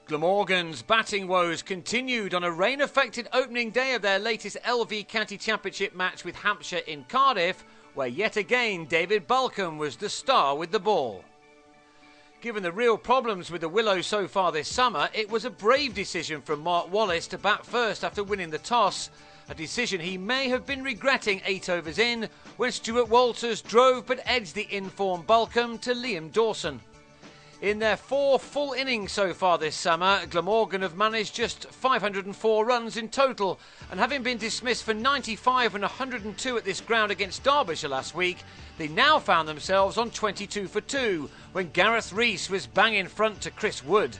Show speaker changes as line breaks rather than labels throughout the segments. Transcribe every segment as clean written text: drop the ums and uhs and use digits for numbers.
Glamorgan's batting woes continued on a rain-affected opening day of their latest LV County Championship match with Hampshire in Cardiff, where yet again David Balcombe was the star with the ball. Given the real problems with the Willows so far this summer, it was a brave decision from Mark Wallace to bat first after winning the toss, a decision he may have been regretting 8 overs in when Stuart Walters drove but edged the in-form Balcombe to Liam Dawson. In their 4 full innings so far this summer, Glamorgan have managed just 504 runs in total, and having been dismissed for 95 and 102 at this ground against Derbyshire last week, they now found themselves on 22 for 2 when Gareth Rees was banging front to Chris Wood.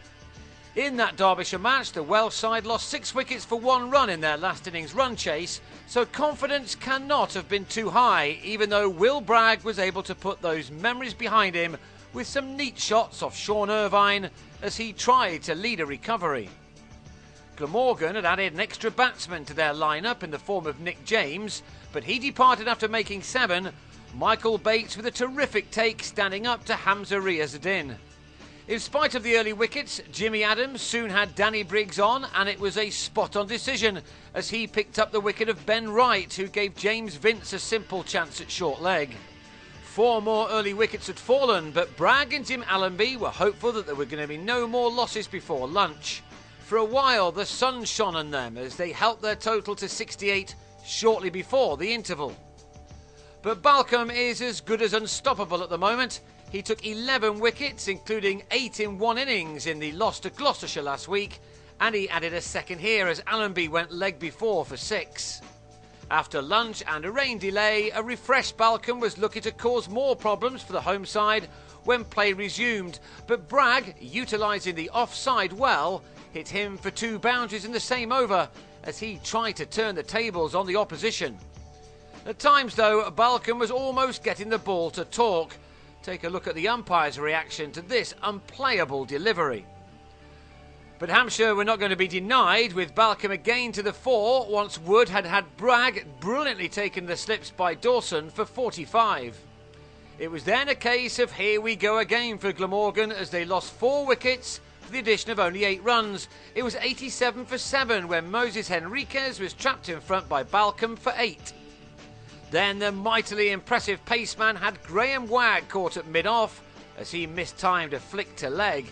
In that Derbyshire match, the Welsh side lost 6 wickets for 1 run in their last innings run chase, so confidence cannot have been too high, even though Will Bragg was able to put those memories behind him with some neat shots off Sean Irvine as he tried to lead a recovery. Glamorgan had added an extra batsman to their lineup in the form of Nick James, but he departed after making 7, Michael Bates with a terrific take standing up to Hamza Riazzuddin. In spite of the early wickets, Jimmy Adams soon had Danny Briggs on, and it was a spot-on decision as he picked up the wicket of Ben Wright, who gave James Vince a simple chance at short leg. 4 more early wickets had fallen, but Bragg and Jim Allenby were hopeful that there were going to be no more losses before lunch. For a while, the sun shone on them as they helped their total to 68 shortly before the interval. But Balcombe is as good as unstoppable at the moment. He took 11 wickets, including 8 in 1 innings in the loss to Gloucestershire last week, and he added a second here as Allenby went leg before for 6. After lunch and a rain delay, a refreshed Balcombe was looking to cause more problems for the home side when play resumed, but Bragg, utilising the offside well, hit him for 2 boundaries in the same over as he tried to turn the tables on the opposition. At times though, Balcombe was almost getting the ball to talk. Take a look at the umpire's reaction to this unplayable delivery. But Hampshire were not going to be denied, with Balcombe again to the fore once Wood had Bragg brilliantly taken the slips by Dawson for 45. It was then a case of here we go again for Glamorgan as they lost 4 wickets for the addition of only 8 runs. It was 87 for 7 when Moses Henriquez was trapped in front by Balcombe for 8. Then the mightily impressive paceman had Graham Wagg caught at mid-off as he mistimed a flick to leg.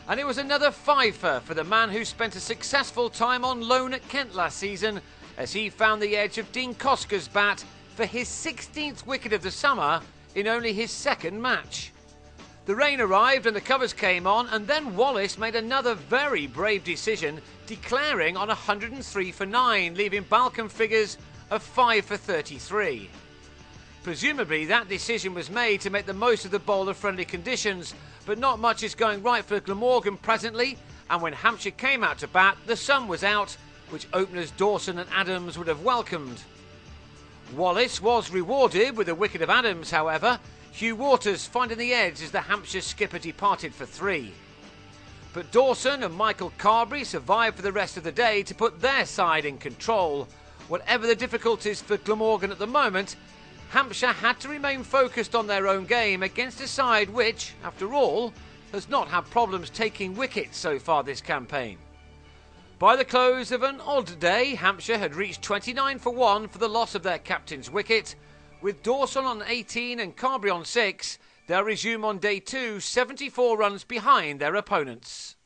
And it was another fifer for the man who spent a successful time on loan at Kent last season as he found the edge of Dean Cosker's bat for his 16th wicket of the summer in only his 2nd match. The rain arrived and the covers came on, and then Wallace made another very brave decision, declaring on 103 for 9, leaving Balcombe figures of 5 for 33. Presumably that decision was made to make the most of the bowler-friendly conditions, but not much is going right for Glamorgan presently, and when Hampshire came out to bat, the sun was out, which openers Dawson and Adams would have welcomed. Wallace was rewarded with a wicket of Adams, however, Hugh Waters finding the edge as the Hampshire skipper departed for 3. But Dawson and Michael Carberry survived for the rest of the day to put their side in control. Whatever the difficulties for Glamorgan at the moment, Hampshire had to remain focused on their own game against a side which, after all, has not had problems taking wickets so far this campaign. By the close of an odd day, Hampshire had reached 29 for 1 for the loss of their captain's wicket. With Dawson on 18 and Carberry on 6, they'll resume on day 2 74 runs behind their opponents.